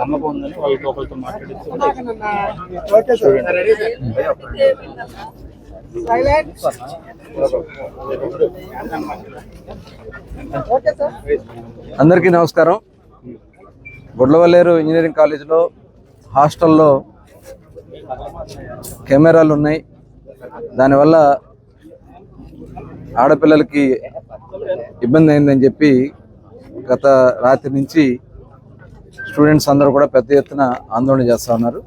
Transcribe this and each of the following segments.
నమ్మకం ఉందని వాళ్ళతో ఒకరితో మాట్లాడితే అందరికీ నమస్కారం. గుడ్లవల్లేరు ఇంజనీరింగ్ కాలేజీలో హాస్టల్లో కెమెరాలు ఉన్నాయి. దానివల్ల ఆడపిల్లలకి ఇబ్బంది అయిందని చెప్పి గత రాత్రి నుంచి స్టూడెంట్స్ అందరూ కూడా పెద్ద ఎత్తున ఆందోళన చేస్తూ ఉన్నారు.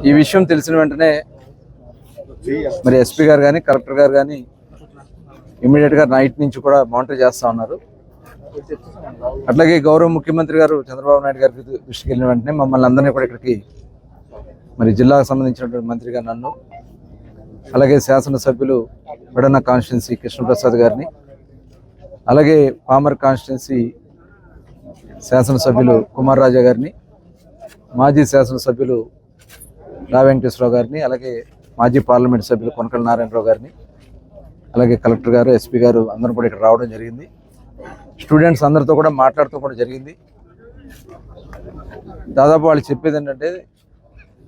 ఈ విషయం తెలిసిన వెంటనే మరి ఎస్పీ గారు కానీ కలెక్టర్ గారు కానీ ఇమీడియట్గా నైట్ నుంచి కూడా మానిటర్ చేస్తూ ఉన్నారు. అట్లాగే గౌరవ ముఖ్యమంత్రి గారు చంద్రబాబు నాయుడు గారికి దృష్టికి వెళ్ళిన వెంటనే మమ్మల్ని అందరినీ కూడా ఇక్కడికి మరి జిల్లాకు సంబంధించినటువంటి మంత్రిగా నన్ను, అలాగే శాసనసభ్యులు పెడన కాన్స్టిట్యున్సీ కృష్ణప్రసాద్ గారిని, అలాగే పామర్ కాన్స్టిట్యున్సీ శాసనసభ్యులు కుమార్ రాజా గారిని, మాజీ శాసనసభ్యులు రా వెంకటేశ్వరరావు గారిని, అలాగే మాజీ పార్లమెంట్ సభ్యులు కొనకళ్ళ నారాయణరావు గారిని, అలాగే కలెక్టర్ గారు, ఎస్పీ గారు అందరూ కూడా ఇక్కడ రావడం జరిగింది. స్టూడెంట్స్ అందరితో కూడా మాట్లాడుతూ కూడా జరిగింది. దాదాపు వాళ్ళు చెప్పేది ఏంటంటే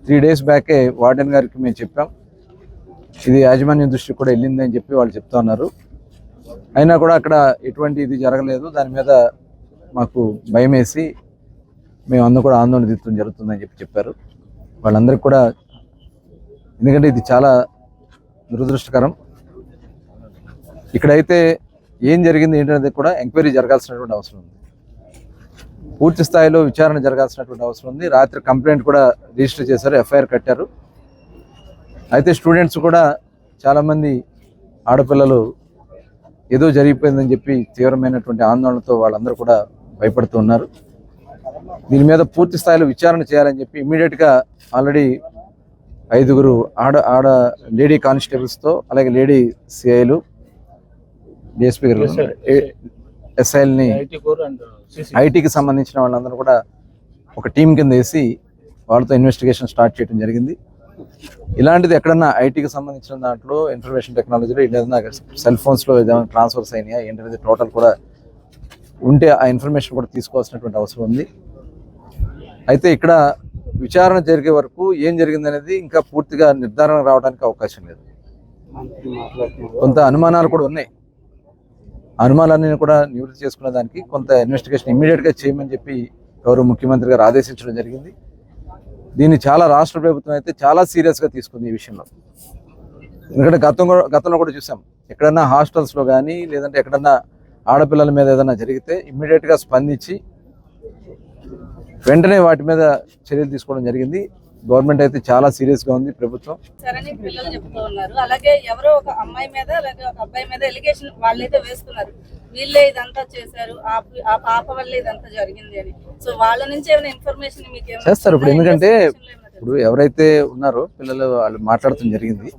3 days బ్యాకే వార్డెన్ గారికి మేము చెప్పాం, ఇది యాజమాన్యం దృష్టికి కూడా వెళ్ళింది అని చెప్పి వాళ్ళు చెప్తా ఉన్నారు. అయినా కూడా అక్కడ ఎటువంటి ఇది జరగలేదు. దాని మీద మాకు భయం వేసి మేము అందరూ కూడా ఆందోళన తీర్చడం జరుగుతుందని చెప్పారు వాళ్ళందరికీ కూడా. ఎందుకంటే ఇది చాలా దురదృష్టకరం. ఇక్కడైతే ఏం జరిగింది ఏంటనేది కూడా ఎంక్వైరీ జరగాల్సినటువంటి అవసరం ఉంది. పూర్తి స్థాయిలో విచారణ జరగాల్సినటువంటి అవసరం ఉంది. రాత్రి కంప్లైంట్ కూడా రిజిస్టర్ చేశారు, ఎఫ్ఐఆర్ కట్టారు. అయితే స్టూడెంట్స్ కూడా చాలామంది ఆడపిల్లలు ఏదో జరిగిపోయిందని చెప్పి తీవ్రమైనటువంటి ఆందోళనతో వాళ్ళందరూ కూడా భయపడుతూ ఉన్నారు. దీని మీద పూర్తి స్థాయిలో విచారణ చేయాలని చెప్పి ఇమ్మీడియట్గా ఆల్రెడీ 5 ఆడ లేడీ కానిస్టేబుల్స్తో, అలాగే లేడీ సిఐలు, డిఎస్పీ గారు, ఎస్ఐల్ని, ఐటీకి సంబంధించిన వాళ్ళందరూ కూడా ఒక టీం కింద వేసి వాళ్ళతో ఇన్వెస్టిగేషన్ స్టార్ట్ చేయడం జరిగింది. ఇలాంటిది ఎక్కడన్నా ఐటీకి సంబంధించిన దాంట్లో ఇన్ఫర్మేషన్ టెక్నాలజీలో ఏదైనా సెల్ ఫోన్స్లో ఏదైనా ట్రాన్స్ఫర్స్ అయినాయా ఏంటనేది టోటల్ కూడా ఉంటే ఆ ఇన్ఫర్మేషన్ కూడా తీసుకోవాల్సినటువంటి అవసరం ఉంది. అయితే ఇక్కడ విచారణ జరిగే వరకు ఏం జరిగిందనేది ఇంకా పూర్తిగా నిర్ధారణ రావడానికి అవకాశం లేదు. కొంత అనుమానాలు కూడా ఉన్నాయి. అనుమానాన్ని కూడా నివృత్తి చేసుకునే దానికి కొంత ఇన్వెస్టిగేషన్ ఇమ్మీడియట్గా చేయమని చెప్పి గౌరవ ముఖ్యమంత్రి గారు ఆదేశించడం జరిగింది. దీన్ని చాలా రాష్ట్ర ప్రభుత్వం అయితే చాలా సీరియస్గా తీసుకుంది ఈ విషయంలో. ఎందుకంటే గతంలో కూడా చూసాం, ఎక్కడన్నా హాస్టల్స్లో కానీ లేదంటే ఎక్కడన్నా ఆడపిల్లల మీద ఏదైనా జరిగితే ఇమ్మీడియట్గా స్పందించి వెంటనే వాటి మీద చర్యలు తీసుకోవడం జరిగింది. గవర్నమెంట్ అయితే చాలా సీరియస్గా ఉంది ప్రభుత్వం. పిల్లలు చెప్తూ ఉన్నారు. అలాగే ఎవరో ఒక అమ్మాయి మీద అలాగే ఒక అబ్బాయి మీద ఎలిగేషన్ వాళ్ళైతే వేస్తున్నారు, వీళ్ళే ఇదంతా చేశారు, ఆ పాప వల్ల ఇదంతా జరిగింది అని. సో వాళ్ళ నుంచి ఏమైనా ఇన్ఫర్మేషన్ మీకు చేస్తారు ఇప్పుడు. ఎందుకంటే ఇప్పుడు ఎవరైతే ఉన్నారో పిల్లలు వాళ్ళు మాట్లాడటం జరిగింది.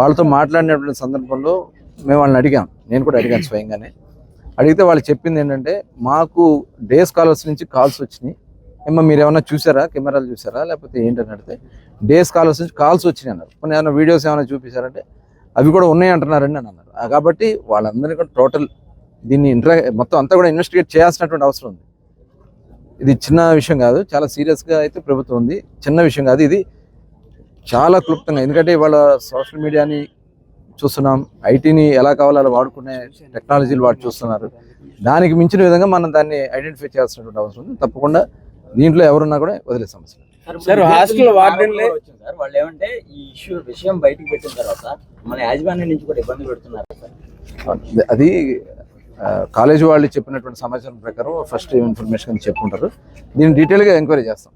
వాళ్ళతో మాట్లాడినటువంటి సందర్భంలో మేము వాళ్ళని అడిగాం, నేను కూడా అడిగాను స్వయంగానే. అడిగితే వాళ్ళు చెప్పింది ఏంటంటే, మాకు డే స్కాలర్స్ నుంచి కాల్స్ వచ్చినాయి, ఏమో మీరు ఏమైనా చూసారా, కెమెరాలు చూసారా లేకపోతే ఏంటని అడిగితే డే స్కాలర్స్ నుంచి కాల్స్ వచ్చినాయి అన్నారు. కొన్ని ఏమైనా వీడియోస్ ఏమైనా చూపించారంటే అవి కూడా ఉన్నాయి అంటున్నారండి అని అన్నారు. కాబట్టి వాళ్ళందరినీ కూడా టోటల్ దీన్ని మొత్తం అంతా కూడా ఇన్వెస్టిగేట్ చేయాల్సినటువంటి అవసరం ఉంది. ఇది చిన్న విషయం కాదు, చాలా సీరియస్గా అయితే ప్రభుత్వం ఉంది. చిన్న విషయం కాదు, ఇది చాలా క్లుప్తంగా. ఎందుకంటే ఇవాళ సోషల్ మీడియాని చూస్తున్నాం, ఐటీని ఎలా కావాలో అలా వాడుకునే టెక్నాలజీలు వాడు చూస్తున్నారు. దానికి మించిన విధంగా మనం దాన్ని ఐడెంటిఫై చేయాల్సినటువంటి అవసరం ఉంది. తప్పకుండా దీంట్లో ఎవరున్నా కూడా వదిలే సమస్య. సార్ హాస్టల్ వార్డెన్లే సార్ వాళ్ళు ఏమంటే ఈ విషయం బయటకు పెట్టిన తర్వాత మన యాజమాన్యం నుంచి కూడా ఇబ్బంది పెడుతున్నారు సార్. అది కాలేజీ వాళ్ళు చెప్పినటువంటి సమాచారం ప్రకారం ఫస్ట్ ఇన్ఫర్మేషన్ చెప్పుకుంటారు. దీన్ని డీటెయిల్గా ఎంక్వైరీ చేస్తాం.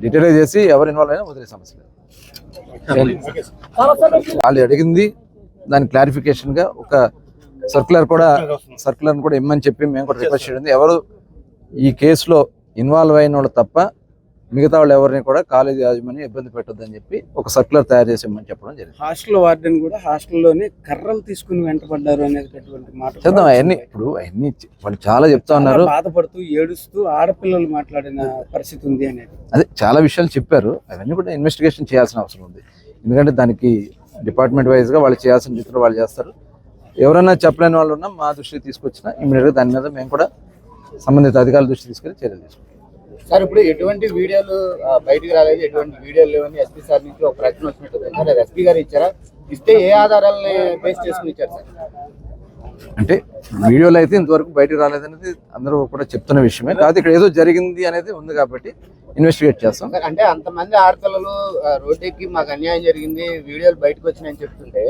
డీటెయిల్గా చేసి ఎవరు ఇన్వాల్వ్ అయినా వదిలే సమస్య లేదు. వాళ్ళు అడిగింది దాని క్లారిఫికేషన్గా ఒక సర్క్యులర్ కూడా ఇమ్మని చెప్పి మేము కూడా రిక్వెస్ట్ చేయడం. ఎవరు ఈ కేసులో ఇన్వాల్వ్ అయిన వాళ్ళు తప్ప మిగతా వాళ్ళు ఎవరిని కూడా కాలేజీ యాజమాన్యం ఇబ్బంది పెట్టొద్దని చెప్పి ఒక సర్క్యులర్ తయారు చేసి ఇమ్మని చెప్పడం జరిగింది. హాస్టల్ వార్డెన్ కూడా హాస్టల్లోనే కర్రలు తీసుకుని వెంటపడ్డారు అనేటటువంటి మాట చేద్దాం. అవన్నీ ఇప్పుడు అవన్నీ వాళ్ళు చాలా చెప్తా ఉన్నారు, బాధపడుతూ ఏడుస్తూ ఆడపిల్లలు మాట్లాడిన పరిస్థితి ఉంది అనేది. అదే చాలా విషయాలు చెప్పారు. అవన్నీ కూడా ఇన్వెస్టిగేషన్ చేయాల్సిన అవసరం ఉంది. ఎందుకంటే దానికి డిపార్ట్మెంట్ వైజ్గా వాళ్ళు చేయాల్సిన రీతిలో వాళ్ళు చేస్తారు. ఎవరైనా చెప్పలేని వాళ్ళు ఉన్నా మా దృష్టికి తీసుకొచ్చినా ఇమీడియట్గా దాని మీద మేము కూడా సంబంధిత అధికారుల దృష్టి తీసుకెళ్లి చర్యలు తీసుకుంటాం. సార్ ఇప్పుడు ఎటువంటి వీడియోలు బయటికి రాలేదు, ఎటువంటి వీడియోలు లేవని ఎస్పీ సార్ నుంచి ఒక ప్రశ్న వచ్చినట్టు సార్, అది ఎస్పీ గారు ఇచ్చారా? ఇస్తే ఏ ఆధారాలని బేస్ చేసుకుని ఇచ్చారు సార్? అంటే వీడియోలో అయితే ఇంతవరకు బయటకు రాలేదనేది అందరూ కూడా చెప్తున్న విషయమే. కాదు ఇక్కడ ఏదో జరిగింది అనేది ఉంది కాబట్టి ఇన్వెస్టిగేట్ చేస్తాం. అంటే అంతమంది ఆడపిల్లలు రోడ్డెక్కి మాకు అన్యాయం జరిగింది, వీడియోలు బయటకు వచ్చినాయని చెప్తుంటే